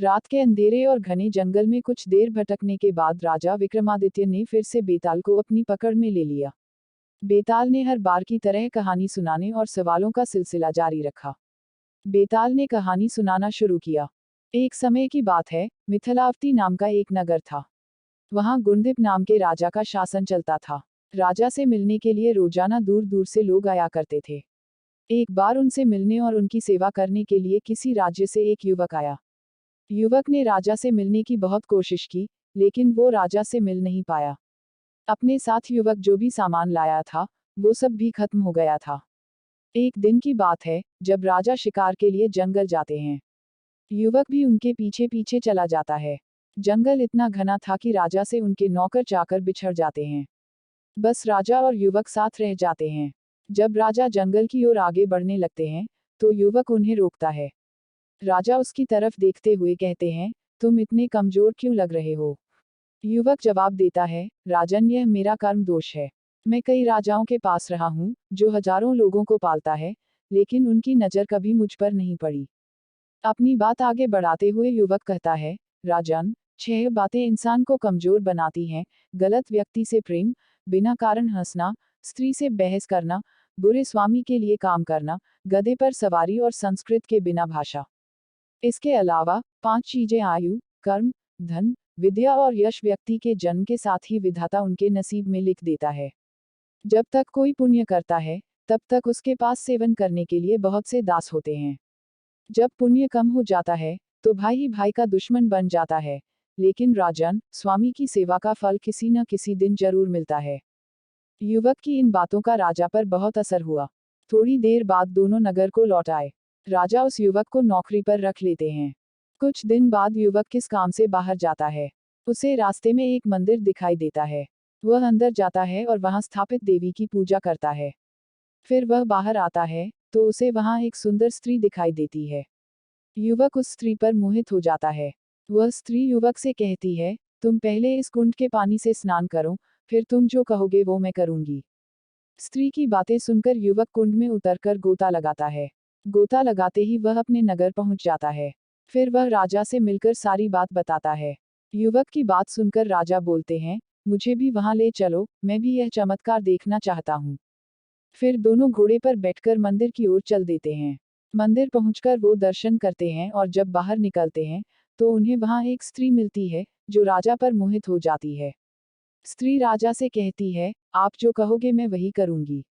रात के अंधेरे और घने जंगल में कुछ देर भटकने के बाद राजा विक्रमादित्य ने फिर से बेताल को अपनी पकड़ में ले लिया। बेताल ने हर बार की तरह कहानी सुनाने और सवालों का सिलसिला जारी रखा। बेताल ने कहानी सुनाना शुरू किया। एक समय की बात है, मिथिलावती नाम का एक नगर था। वहां गुणदीप नाम के राजा का शासन चलता था। राजा से मिलने के लिए रोजाना दूर दूर से लोग आया करते थे। एक बार उनसे मिलने और उनकी सेवा करने के लिए किसी राज्य से एक युवक आया। युवक ने राजा से मिलने की बहुत कोशिश की, लेकिन वो राजा से मिल नहीं पाया। अपने साथ युवक जो भी सामान लाया था, वो सब भी खत्म हो गया था। एक दिन की बात है, जब राजा शिकार के लिए जंगल जाते हैं। युवक भी उनके पीछे पीछे चला जाता है। जंगल इतना घना था कि राजा से उनके नौकर चाकर बिछड़ जाते हैं। बस राजा और युवक साथ रह जाते हैं। जब राजा जंगल की ओर आगे बढ़ने लगते हैं, तो युवक उन्हें रोकता है। राजा उसकी तरफ देखते हुए कहते हैं, तुम इतने कमजोर क्यों लग रहे हो? युवक जवाब देता है, राजन, यह मेरा कर्म दोष है। मैं कई राजाओं के पास रहा हूँ, जो हजारों लोगों को पालता है, लेकिन उनकी नजर कभी मुझ पर नहीं पड़ी। अपनी बात आगे बढ़ाते हुए युवक कहता है, राजन, 6 बातें इंसान को कमजोर बनाती हैं: गलत व्यक्ति से प्रेम, बिना कारण हंसना, स्त्री से बहस करना, बुरे स्वामी के लिए काम करना, गधे पर सवारी और संस्कृत के बिना भाषा। इसके अलावा 5 चीजें आयु, कर्म, धन, विद्या और यश व्यक्ति के जन्म के साथ ही विधाता उनके नसीब में लिख देता है। जब तक कोई पुण्य करता है, तब तक उसके पास सेवन करने के लिए बहुत से दास होते हैं। जब पुण्य कम हो जाता है, तो भाई ही भाई का दुश्मन बन जाता है। लेकिन राजन, स्वामी की सेवा का फल किसी न किसी दिन जरूर मिलता है। युवक की इन बातों का राजा पर बहुत असर हुआ। थोड़ी देर बाद दोनों नगर को लौट आए। राजा उस युवक को नौकरी पर रख लेते हैं। कुछ दिन बाद युवक किस काम से बाहर जाता है। उसे रास्ते में एक मंदिर दिखाई देता है। वह अंदर जाता है और वहां स्थापित देवी की पूजा करता है। फिर वह बाहर आता है, तो उसे वहां एक सुंदर स्त्री दिखाई देती है। युवक उस स्त्री पर मोहित हो जाता है। वह स्त्री युवक से कहती है, तुम पहले इस कुंड के पानी से स्नान करो, फिर तुम जो कहोगे वो मैं करूंगी। स्त्री की बातें सुनकर युवक कुंड में उतरकर गोता लगाता है। गोता लगाते ही वह अपने नगर पहुंच जाता है। फिर वह राजा से मिलकर सारी बात बताता है। युवक की बात सुनकर राजा बोलते हैं, मुझे भी वहां ले चलो, मैं भी यह चमत्कार देखना चाहता हूँ। फिर दोनों घोड़े पर बैठकर मंदिर की ओर चल देते हैं। मंदिर पहुंचकर वो दर्शन करते हैं और जब बाहर निकलते हैं, तो उन्हें वहां एक स्त्री मिलती है, जो राजा पर मोहित हो जाती है। स्त्री राजा से कहती है, आप जो कहोगे मैं वही करूंगी।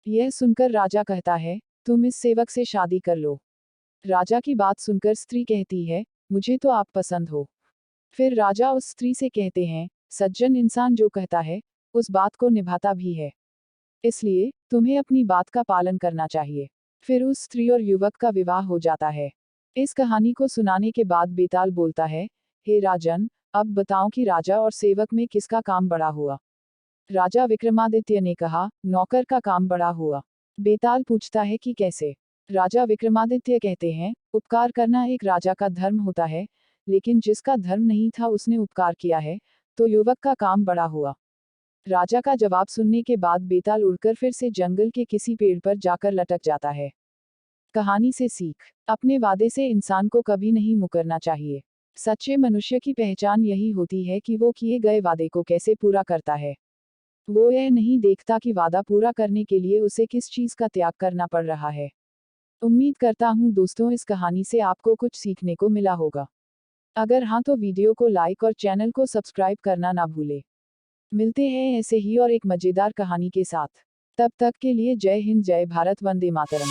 यह सुनकर राजा कहता है, तुम इस सेवक से शादी कर लो। राजा की बात सुनकर स्त्री कहती है, मुझे तो आप पसंद हो। फिर राजा उस स्त्री से कहते हैं, सज्जन इंसान जो कहता है, उस बात को निभाता भी है। इसलिए तुम्हें अपनी बात का पालन करना चाहिए। फिर उस स्त्री और युवक का विवाह हो जाता है। इस कहानी को सुनाने के बाद बेताल बोलता है, हे राजन, अब बताओ कि राजा और सेवक में किसका काम बड़ा हुआ? राजा विक्रमादित्य ने कहा, नौकर का काम बड़ा हुआ। बेताल पूछता है कि कैसे? राजा विक्रमादित्य कहते हैं, उपकार करना एक राजा का धर्म होता है, लेकिन जिसका धर्म नहीं था उसने उपकार किया है, तो युवक का काम बड़ा हुआ। राजा का जवाब सुनने के बाद बेताल उड़कर फिर से जंगल के किसी पेड़ पर जाकर लटक जाता है। कहानी से सीख, अपने वादे से इंसान को कभी नहीं मुकरना चाहिए। सच्चे मनुष्य की पहचान यही होती है कि वो किए गए वादे को कैसे पूरा करता है। वो यह नहीं देखता कि वादा पूरा करने के लिए उसे किस चीज का त्याग करना पड़ रहा है। उम्मीद करता हूँ दोस्तों, इस कहानी से आपको कुछ सीखने को मिला होगा। अगर हाँ तो वीडियो को लाइक और चैनल को सब्सक्राइब करना ना भूले। मिलते हैं ऐसे ही और एक मजेदार कहानी के साथ। तब तक के लिए जय हिंद, जय भारत, वंदे मातरम।